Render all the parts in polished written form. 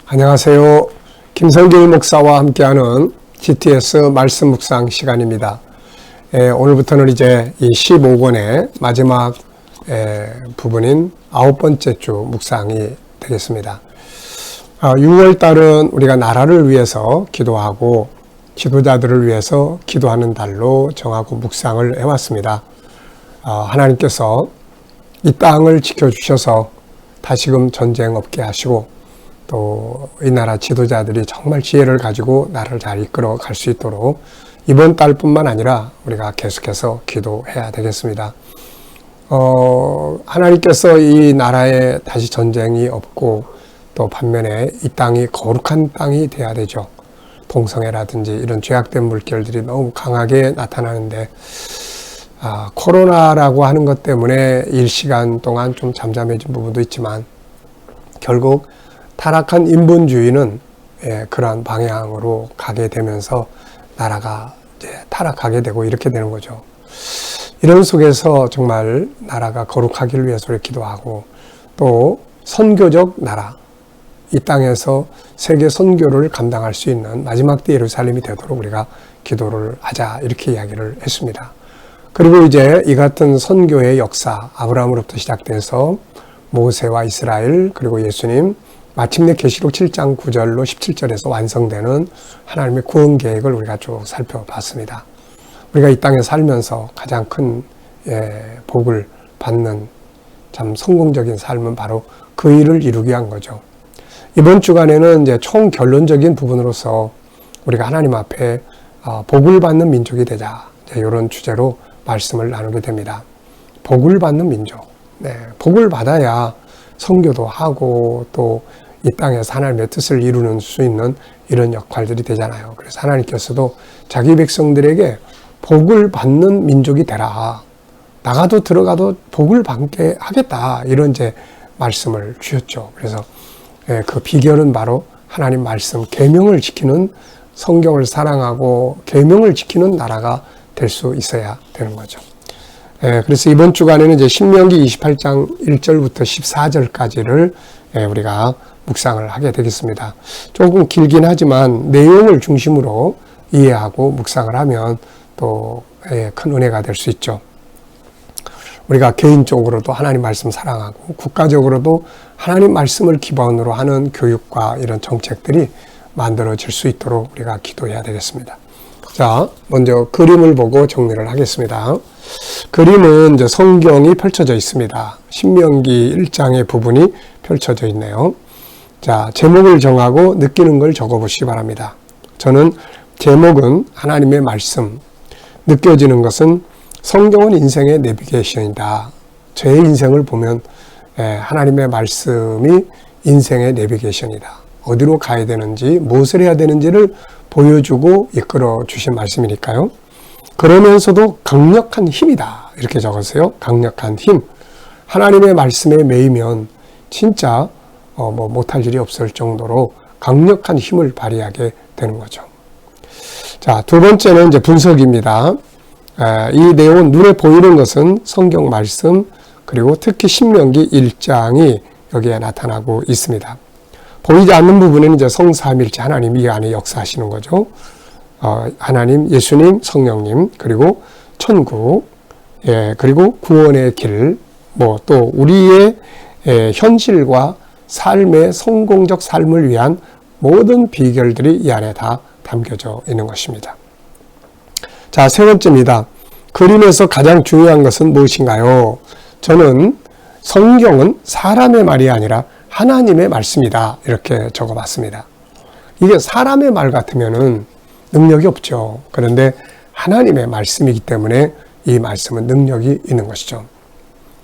안녕하세요. 김성길 목사와 함께하는 GTS 말씀 묵상 시간입니다. 오늘부터는 이제 이 15권의 마지막 부분인 9번째 주 묵상이 되겠습니다. 6월 달은 우리가 나라를 위해서 기도하고 지도자들을 위해서 기도하는 달로 정하고 묵상을 해왔습니다. 하나님께서 이 땅을 지켜주셔서 다시금 전쟁 없게 하시고 또 이 나라 지도자들이 정말 지혜를 가지고 나라를 잘 이끌어 갈 수 있도록 이번 달뿐만 아니라 우리가 계속해서 기도해야 되겠습니다. 하나님께서 이 나라에 다시 전쟁이 없고 또 반면에 이 땅이 거룩한 땅이 돼야 되죠. 동성애라든지 이런 죄악된 물결들이 너무 강하게 나타나는데 코로나라고 하는 것 때문에 일시간 동안 좀 잠잠해진 부분도 있지만 결국 타락한 인본주의는 그러한 방향으로 가게 되면서 나라가 이제 타락하게 되고 이렇게 되는 거죠. 이런 속에서 정말 나라가 거룩하기를 위해서 기도하고 또 선교적 나라, 이 땅에서 세계 선교를 감당할 수 있는 마지막 때 예루살렘이 되도록 우리가 기도를 하자 이렇게 이야기를 했습니다. 그리고 이제 이 같은 선교의 역사, 아브라함으로부터 시작돼서 모세와 이스라엘 그리고 예수님 마침내 계시록 7장 9절로 17절에서 완성되는 하나님의 구원 계획을 우리가 쭉 살펴봤습니다. 우리가 이 땅에 살면서 가장 큰 복을 받는 참 성공적인 삶은 바로 그 일을 이루기 위한 거죠. 이번 주간에는 이제 총 결론적인 부분으로서 우리가 하나님 앞에 복을 받는 민족이 되자 이런 주제로 말씀을 나누게 됩니다. 복을 받는 민족. 복을 받아야 선교도 하고 또 이 땅에서 하나님의 뜻을 이루는 수 있는 이런 역할들이 되잖아요. 그래서 하나님께서도 자기 백성들에게 복을 받는 민족이 되라. 나가도 들어가도 복을 받게 하겠다. 이런 이제 말씀을 주셨죠. 그래서 그 비결은 바로 하나님 말씀, 계명을 지키는 성경을 사랑하고 계명을 지키는 나라가 될 수 있어야 되는 거죠. 그래서 이번 주간에는 이제 신명기 28장 1절부터 14절까지를 우리가 묵상을 하게 되겠습니다. 조금 길긴 하지만 내용을 중심으로 이해하고 묵상을 하면 또 큰 은혜가 될 수 있죠. 우리가 개인적으로도 하나님 말씀 사랑하고 국가적으로도 하나님 말씀을 기반으로 하는 교육과 이런 정책들이 만들어질 수 있도록 우리가 기도해야 되겠습니다. 자, 먼저 그림을 보고 정리를 하겠습니다. 그림은 이제 성경이 펼쳐져 있습니다. 신명기 1장의 부분이 펼쳐져 있네요. 자, 제목을 정하고 느끼는 걸 적어보시기 바랍니다. 저는 제목은 하나님의 말씀, 느껴지는 것은 성경은 인생의 내비게이션이다. 제 인생을 보면 하나님의 말씀이 인생의 내비게이션이다. 어디로 가야 되는지, 무엇을 해야 되는지를 보여주고 이끌어 주신 말씀이니까요. 그러면서도 강력한 힘이다. 이렇게 적었어요. 강력한 힘. 하나님의 말씀에 매이면 진짜 못할 일이 없을 정도로 강력한 힘을 발휘하게 되는 거죠. 자, 두 번째는 이제 분석입니다. 이 내용은 눈에 보이는 것은 성경 말씀 그리고 특히 신명기 1장이 여기에 나타나고 있습니다. 보이지 않는 부분은 이제 성삼일체 하나님이 이 안에 역사하시는 거죠. 하나님, 예수님, 성령님, 그리고 천국, 그리고 구원의 길, 또 우리의 현실과 삶의 성공적 삶을 위한 모든 비결들이 이 안에 다 담겨져 있는 것입니다. 자, 세 번째입니다. 그림에서 가장 중요한 것은 무엇인가요? 저는 성경은 사람의 말이 아니라 하나님의 말씀이다. 이렇게 적어봤습니다. 이게 사람의 말 같으면은 능력이 없죠. 그런데 하나님의 말씀이기 때문에 이 말씀은 능력이 있는 것이죠.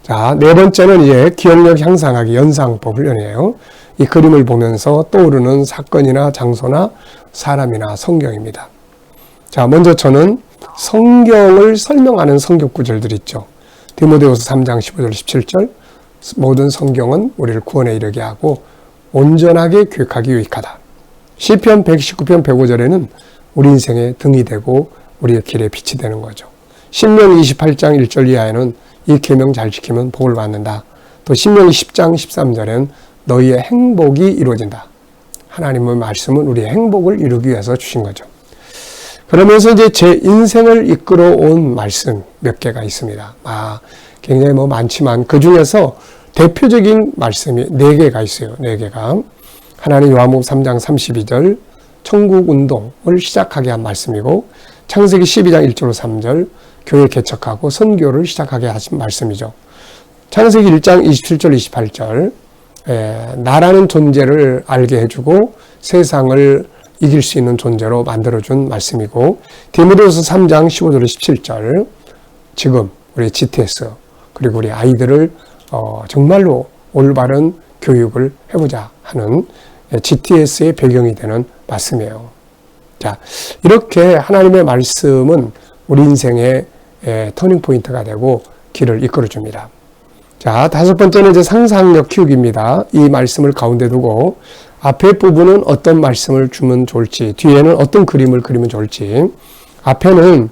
자, 네 번째는 이제 기억력 향상하기 연상법 훈련이에요. 이 그림을 보면서 떠오르는 사건이나 장소나 사람이나 성경입니다. 자, 먼저 저는 성경을 설명하는 성경 구절들이 있죠. 디모데후서 3장 15절 17절 모든 성경은 우리를 구원에 이르게 하고 온전하게 교육하기 유익하다. 시편 119편 105절에는 우리 인생의 등이 되고 우리의 길에 빛이 되는 거죠. 신명기 28장 1절 이하에는 이 계명 잘 지키면 복을 받는다. 또 신명기 10장 13절에는 너희의 행복이 이루어진다. 하나님의 말씀은 우리의 행복을 이루기 위해서 주신 거죠. 그러면서 이제 제 인생을 이끌어온 말씀 몇 개가 있습니다. 굉장히 많지만 그 중에서 대표적인 말씀이 4개가 있어요. 4개가. 하나는 요한복음 3장 32절 천국 운동을 시작하게 한 말씀이고, 창세기 12장 1절로 3절 교회 개척하고 선교를 시작하게 하신 말씀이죠. 창세기 1장 27절 28절 나라는 존재를 알게 해주고 세상을 이길 수 있는 존재로 만들어준 말씀이고, 디모데후서 3장 15절로 17절 지금 우리 GTS 그리고 우리 아이들을 정말로 올바른 교육을 해보자 하는 GTS의 배경이 되는 말씀이에요. 자, 이렇게 하나님의 말씀은 우리 인생의 터닝포인트가 되고 길을 이끌어줍니다. 자, 5번째는 이제 상상력 키우기입니다. 이 말씀을 가운데 두고 앞에 부분은 어떤 말씀을 주면 좋을지, 뒤에는 어떤 그림을 그리면 좋을지. 앞에는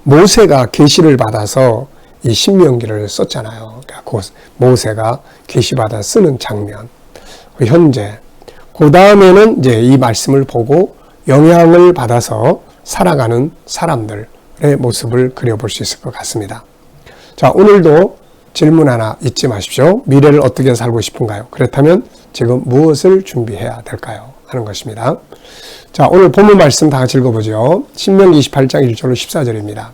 모세가 계시를 받아서 이 신명기를 썼잖아요. 그러니까 모세가 계시받아 쓰는 장면. 현재. 그 다음에는 이제 이 말씀을 보고 영향을 받아서 살아가는 사람들의 모습을 그려볼 수 있을 것 같습니다. 자, 오늘도 질문 하나 잊지 마십시오. 미래를 어떻게 살고 싶은가요? 그렇다면 지금 무엇을 준비해야 될까요? 하는 것입니다. 자, 오늘 본문 말씀 다 같이 읽어보죠. 신명기 28장 1절로 14절입니다.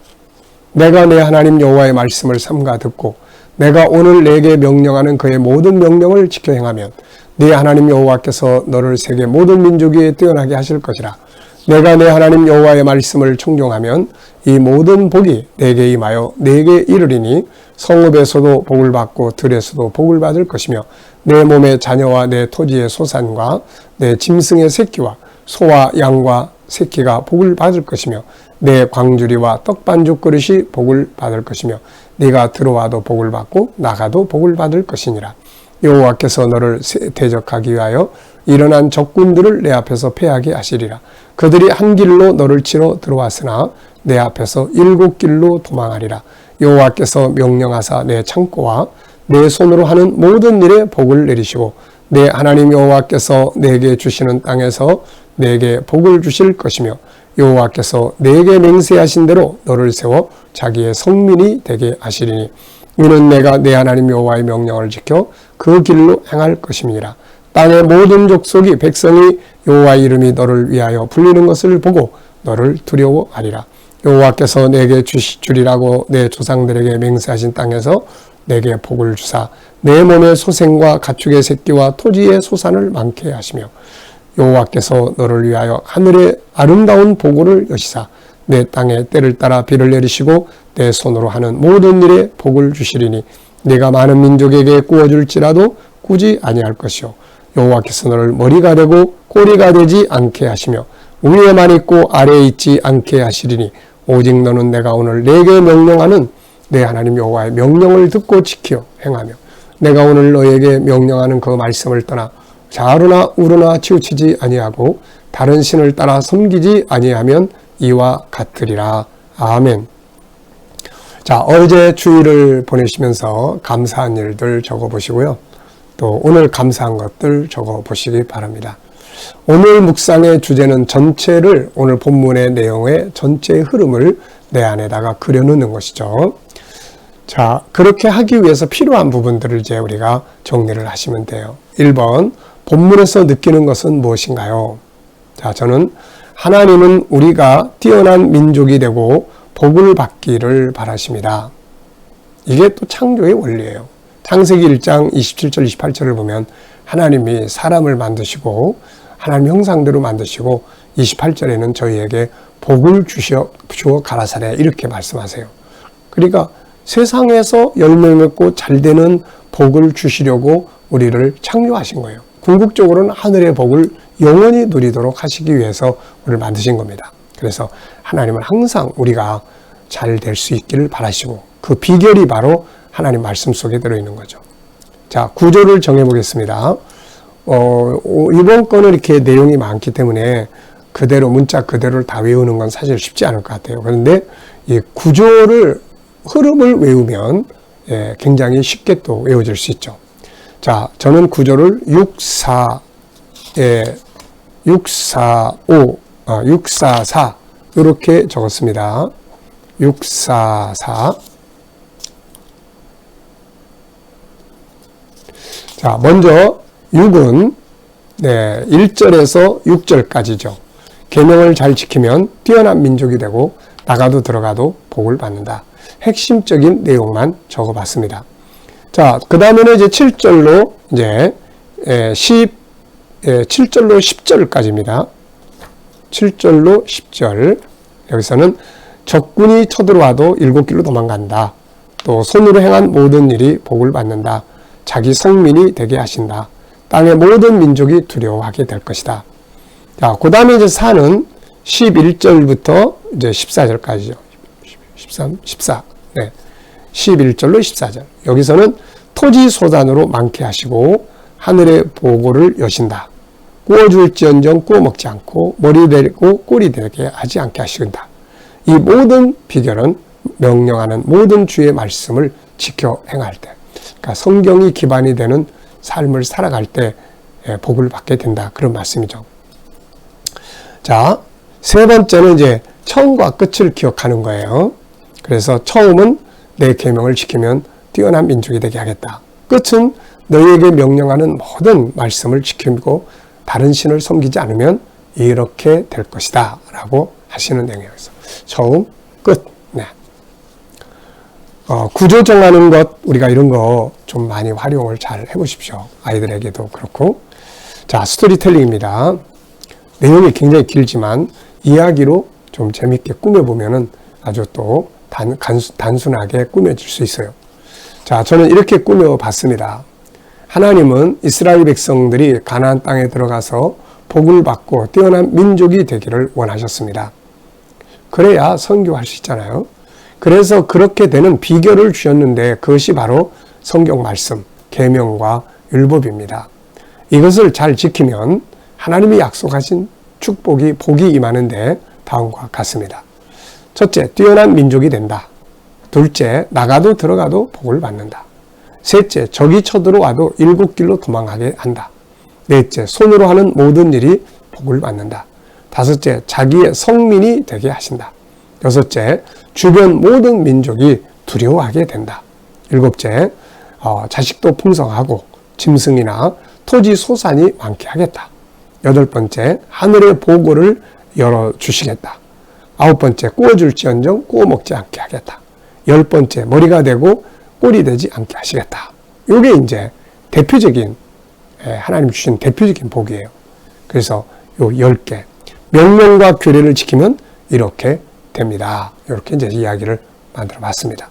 내가 내 하나님 여호와의 말씀을 삼가 듣고 내가 오늘 내게 명령하는 그의 모든 명령을 지켜 행하면 네 하나님 여호와께서 너를 세계 모든 민족 위에 뛰어나게 하실 것이라. 내가 내 하나님 여호와의 말씀을 청종하면 이 모든 복이 내게 임하여 내게 이르리니 성읍에서도 복을 받고 들에서도 복을 받을 것이며 내 몸의 자녀와 내 토지의 소산과 내 짐승의 새끼와 소와 양과 새끼가 복을 받을 것이며 내 광주리와 떡반죽 그릇이 복을 받을 것이며 네가 들어와도 복을 받고 나가도 복을 받을 것이니라. 여호와께서 너를 대적하기 위하여 일어난 적군들을 내 앞에서 패하게 하시리라. 그들이 한 길로 너를 치러 들어왔으나 내 앞에서 7길로 도망하리라. 여호와께서 명령하사 내 창고와 내 손으로 하는 모든 일에 복을 내리시고 내 하나님 여호와께서 내게 주시는 땅에서 내게 복을 주실 것이며 여호와께서 내게 맹세하신 대로 너를 세워 자기의 성민이 되게 하시리니 이는 내가 내 하나님 여호와의 명령을 지켜 그 길로 행할 것임이니라. 땅의 모든 족속이 백성이 여호와의 이름이 너를 위하여 불리는 것을 보고 너를 두려워하리라. 여호와께서 내게 주리라고 내 조상들에게 맹세하신 땅에서 내게 복을 주사 내 몸의 소생과 가축의 새끼와 토지의 소산을 많게 하시며 여호와께서 너를 위하여 하늘의 아름다운 보고를 여시사 내 땅에 때를 따라 비를 내리시고 내 손으로 하는 모든 일에 복을 주시리니 네가 많은 민족에게 구워줄지라도 꾸지 아니할 것이요 여호와께서 너를 머리가 되고 꼬리가 되지 않게 하시며 위에만 있고 아래에 있지 않게 하시리니 오직 너는 내가 오늘 내게 명령하는 내 하나님 여호와의 명령을 듣고 지켜 행하며 내가 오늘 너에게 명령하는 그 말씀을 떠나 좌우나 우르나 치우치지 아니하고 다른 신을 따라 섬기지 아니하면 이와 같으리라. 아멘. 자, 어제 주일을 보내시면서 감사한 일들 적어보시고요. 또 오늘 감사한 것들 적어보시기 바랍니다. 오늘 묵상의 주제는 전체를 오늘 본문의 내용의 전체의 흐름을 내 안에다가 그려놓는 것이죠. 자, 그렇게 하기 위해서 필요한 부분들을 이제 우리가 정리를 하시면 돼요. 1번, 본문에서 느끼는 것은 무엇인가요? 자, 저는 하나님은 우리가 뛰어난 민족이 되고 복을 받기를 바라십니다. 이게 또 창조의 원리예요. 창세기 1장 27절 28절을 보면 하나님이 사람을 만드시고 하나님 형상대로 만드시고 28절에는 저희에게 복을 주어 가라사대 이렇게 말씀하세요. 그러니까 세상에서 열매 맺고 잘 되는 복을 주시려고 우리를 창조하신 거예요. 궁극적으로는 하늘의 복을 영원히 누리도록 하시기 위해서 우리를 만드신 겁니다. 그래서 하나님은 항상 우리가 잘 될 수 있기를 바라시고 그 비결이 바로 하나님 말씀 속에 들어있는 거죠. 자, 구조를 정해보겠습니다. 이번 거는 이렇게 내용이 많기 때문에 그대로 문자 그대로를 다 외우는 건 사실 쉽지 않을 것 같아요. 그런데 이 구조를 흐름을 외우면 굉장히 쉽게 또 외워질 수 있죠. 자, 저는 구조를 6, 4, 645, 644 이렇게 적었습니다. 644. 자, 먼저 6은 1절에서 6절까지죠. 계명을 잘 지키면 뛰어난 민족이 되고 나가도 들어가도 복을 받는다. 핵심적인 내용만 적어봤습니다. 자, 그 다음에는 이제 7절로 이제 7절로 10절까지입니다. 7절로 10절. 여기서는 적군이 쳐들어와도 일곱 길로 도망간다. 또 손으로 행한 모든 일이 복을 받는다. 자기 성민이 되게 하신다. 땅의 모든 민족이 두려워하게 될 것이다. 자, 그 다음에 이제 4는 11절부터 이제 14절까지죠. 13, 14. 네. 11절로 14절. 여기서는 토지 소산으로 많게 하시고 하늘의 보고를 여신다. 구워줄지언정 구워 먹지 않고 머리 내리고 꼬리 되게 하지 않게 하신다. 이 모든 비결은 명령하는 모든 주의 말씀을 지켜 행할 때, 그러니까 성경이 기반이 되는 삶을 살아갈 때 복을 받게 된다. 그런 말씀이죠. 자, 세 번째는 이제 처음과 끝을 기억하는 거예요. 그래서 처음은 내 계명을 지키면 뛰어난 민족이 되게 하겠다. 끝은 너희에게 명령하는 모든 말씀을 지키고 다른 신을 섬기지 않으면 이렇게 될 것이다 라고 하시는 내용이에요. 처음, 끝. 네. 구조 정하는 것, 우리가 이런 거 좀 많이 활용을 잘 해보십시오. 아이들에게도 그렇고. 자, 스토리텔링입니다. 내용이 굉장히 길지만 이야기로 좀 재밌게 꾸며보면은 아주 또 단순하게 꾸며질 수 있어요. 자, 저는 이렇게 꾸며봤습니다. 하나님은 이스라엘 백성들이 가나안 땅에 들어가서 복을 받고 뛰어난 민족이 되기를 원하셨습니다. 그래야 선교할 수 있잖아요. 그래서 그렇게 되는 비결을 주셨는데 그것이 바로 성경 말씀, 계명과 율법입니다. 이것을 잘 지키면 하나님이 약속하신 축복이, 복이 임하는데 다음과 같습니다. 첫째, 뛰어난 민족이 된다. 둘째, 나가도 들어가도 복을 받는다. 셋째, 적이 쳐들어와도 일곱 길로 도망가게 한다. 넷째, 손으로 하는 모든 일이 복을 받는다. 다섯째, 자기의 성민이 되게 하신다. 여섯째, 주변 모든 민족이 두려워하게 된다. 일곱째, 자식도 풍성하고 짐승이나 토지 소산이 많게 하겠다. 여덟 번째, 하늘의 보고를 열어주시겠다. 아홉 번째, 구워줄지언정 구워 먹지 않게 하겠다. 열 번째, 머리가 되고 꼴이 되지 않게 하시겠다. 이게 이제 대표적인, 하나님 주신 대표적인 복이에요. 그래서 요 10개. 명령과 규례를 지키면 이렇게 됩니다. 이렇게 이제 이야기를 만들어 봤습니다.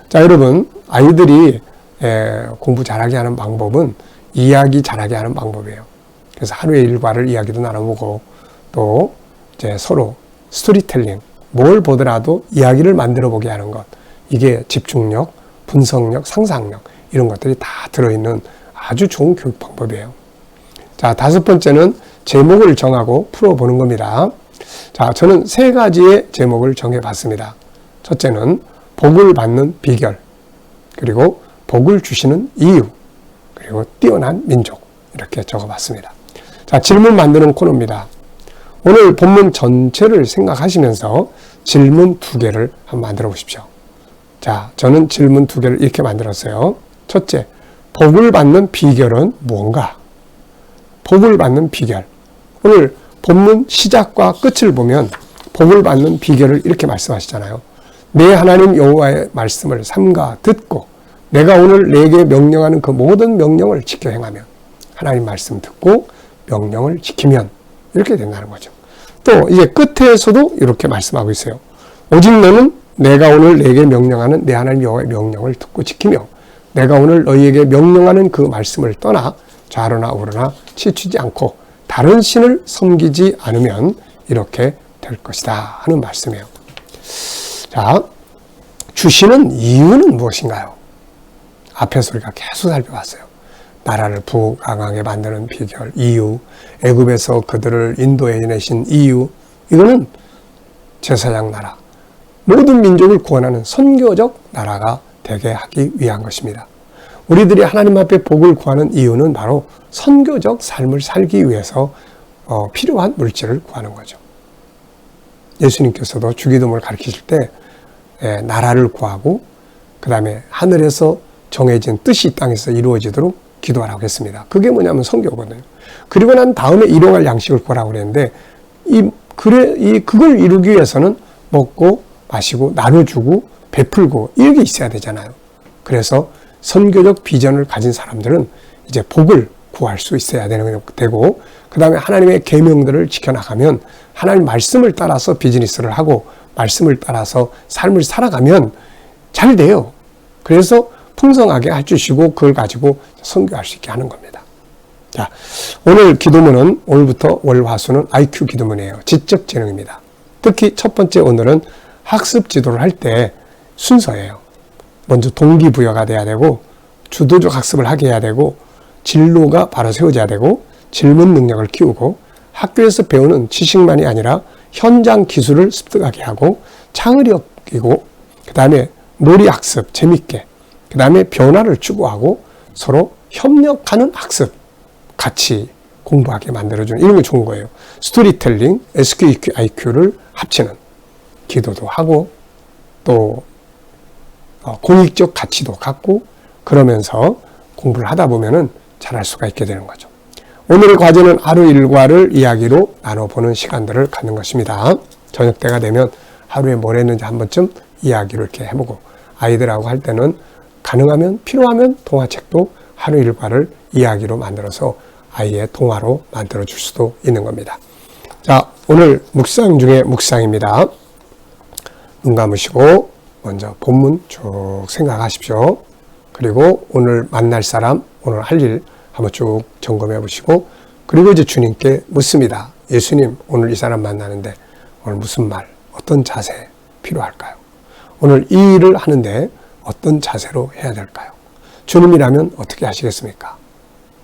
자, 여러분, 아이들이 공부 잘하게 하는 방법은 이야기 잘하게 하는 방법이에요. 그래서 하루의 일과를 이야기도 나눠보고 또 이제 서로 스토리텔링, 뭘 보더라도 이야기를 만들어 보게 하는 것. 이게 집중력, 분석력, 상상력 이런 것들이 다 들어있는 아주 좋은 교육 방법이에요. 자, 다섯 번째는 제목을 정하고 풀어보는 겁니다. 자, 저는 세 가지의 제목을 정해봤습니다. 첫째는 복을 받는 비결, 그리고 복을 주시는 이유, 그리고 뛰어난 민족 이렇게 적어봤습니다. 자, 질문 만드는 코너입니다. 오늘 본문 전체를 생각하시면서 질문 2개를 한번 만들어 보십시오. 자, 저는 질문 2개를 이렇게 만들었어요. 첫째, 복을 받는 비결은 무언가? 복을 받는 비결. 오늘 본문 시작과 끝을 보면 복을 받는 비결을 이렇게 말씀하시잖아요. 내 하나님 여호와의 말씀을 삼가 듣고 내가 오늘 내게 명령하는 그 모든 명령을 지켜 행하면, 하나님 말씀 듣고 명령을 지키면 이렇게 된다는 거죠. 또 이제 끝에서도 이렇게 말씀하고 있어요. 오직 너는 내가 오늘 내게 명령하는 내 하나님 여호와의 명령을 듣고 지키며 내가 오늘 너희에게 명령하는 그 말씀을 떠나 좌로나 우로나 치우치지 않고 다른 신을 섬기지 않으면 이렇게 될 것이다 하는 말씀이에요. 자, 주시는 이유는 무엇인가요? 앞에서 우리가 계속 살펴봤어요. 나라를 부강하게 만드는 비결, 이유, 애굽에서 그들을 인도해 내신 이유, 이거는 제사장 나라, 모든 민족을 구원하는 선교적 나라가 되게 하기 위한 것입니다. 우리들이 하나님 앞에 복을 구하는 이유는 바로 선교적 삶을 살기 위해서 필요한 물질을 구하는 거죠. 예수님께서도 주기도문을 가르치실 때 나라를 구하고 그 다음에 하늘에서 정해진 뜻이 이 땅에서 이루어지도록 기도하라고 했습니다. 그게 뭐냐면 선교거든요. 그리고 난 다음에 일용할 양식을 구하라고 그랬는데 그걸 이루기 위해서는 먹고 마시고 나눠주고 베풀고 이게 있어야 되잖아요. 그래서 선교적 비전을 가진 사람들은 이제 복을 구할 수 있어야 되고 그 다음에 하나님의 계명들을 지켜나가면 하나님 말씀을 따라서 비즈니스를 하고 말씀을 따라서 삶을 살아가면 잘 돼요. 그래서 풍성하게 해주시고 그걸 가지고 선교할 수 있게 하는 겁니다. 자, 오늘 기도문은 오늘부터 월화수는 IQ 기도문이에요. 지적 재능입니다. 특히 첫 번째 오늘은 학습 지도를 할 때 순서예요. 먼저 동기부여가 돼야 되고 주도적 학습을 하게 해야 되고 진로가 바로 세워져야 되고 질문 능력을 키우고 학교에서 배우는 지식만이 아니라 현장 기술을 습득하게 하고 창의력이고 그 다음에 놀이학습 재밌게 그 다음에 변화를 추구하고 서로 협력하는 학습 같이 공부하게 만들어주는 이런 게 좋은 거예요. 스토리텔링, SQ, IQ를 합치는 기도도 하고 또 공익적 가치도 갖고 그러면서 공부를 하다 보면은 잘할 수가 있게 되는 거죠. 오늘의 과제는 하루 일과를 이야기로 나눠보는 시간들을 갖는 것입니다. 저녁 때가 되면 하루에 뭘 했는지 한 번쯤 이야기를 이렇게 해보고 아이들하고 할 때는 가능하면 필요하면 동화책도 하루 일과를 이야기로 만들어서 아이의 동화로 만들어 줄 수도 있는 겁니다. 자, 오늘 묵상 중에 묵상입니다. 눈 감으시고 먼저 본문 쭉 생각하십시오. 그리고 오늘 만날 사람, 오늘 할 일 한번 쭉 점검해 보시고 그리고 이제 주님께 묻습니다. 예수님, 오늘 이 사람 만나는데 오늘 무슨 말, 어떤 자세 필요할까요? 오늘 이 일을 하는데 어떤 자세로 해야 될까요? 주님이라면 어떻게 하시겠습니까?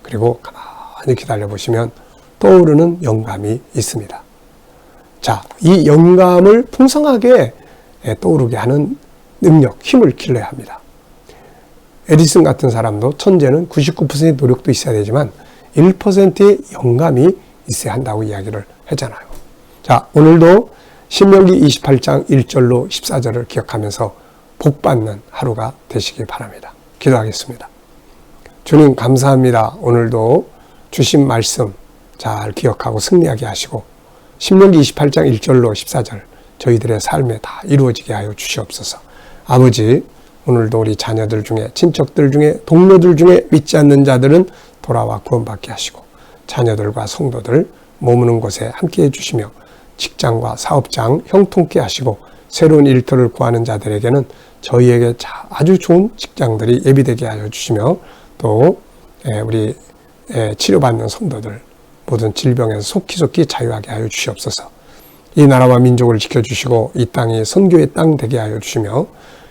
그리고 가만히 기다려 보시면 떠오르는 영감이 있습니다. 자, 이 영감을 풍성하게 떠오르게 하는 능력, 힘을 길러야 합니다. 에디슨 같은 사람도 천재는 99%의 노력도 있어야 되지만 1%의 영감이 있어야 한다고 이야기를 했잖아요. 자, 오늘도 신명기 28장 1절로 14절을 기억하면서 복받는 하루가 되시길 바랍니다. 기도하겠습니다. 주님 감사합니다. 오늘도 주신 말씀 잘 기억하고 승리하게 하시고 신명기 28장 1절로 14절 저희들의 삶에 다 이루어지게 하여 주시옵소서. 아버지, 오늘도 우리 자녀들 중에 친척들 중에 동료들 중에 믿지 않는 자들은 돌아와 구원받게 하시고 자녀들과 성도들 머무는 곳에 함께 해주시며 직장과 사업장 형통케 하시고 새로운 일터를 구하는 자들에게는 저희에게 아주 좋은 직장들이 예비되게 하여 주시며 또 우리 치료받는 성도들 모든 질병에서 속히 자유하게 하여 주시옵소서. 이 나라와 민족을 지켜주시고 이 땅이 선교의 땅 되게 하여 주시며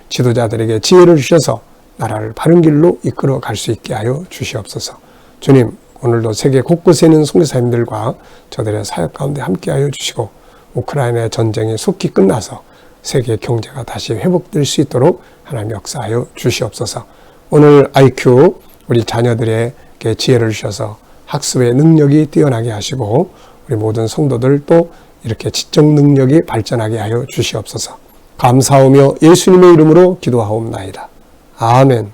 지도자들에게 지혜를 주셔서 나라를 바른 길로 이끌어 갈 수 있게 하여 주시옵소서. 주님, 오늘도 세계 곳곳에 있는 선교사님들과 저들의 사역 가운데 함께 하여 주시고 우크라이나의 전쟁이 속히 끝나서 세계 경제가 다시 회복될 수 있도록 하나님 역사하여 주시옵소서. 오늘 IQ 우리 자녀들에게 지혜를 주셔서 학습의 능력이 뛰어나게 하시고 우리 모든 성도들 또 이렇게 지적 능력이 발전하게 하여 주시옵소서. 감사하며 예수님의 이름으로 기도하옵나이다. 아멘.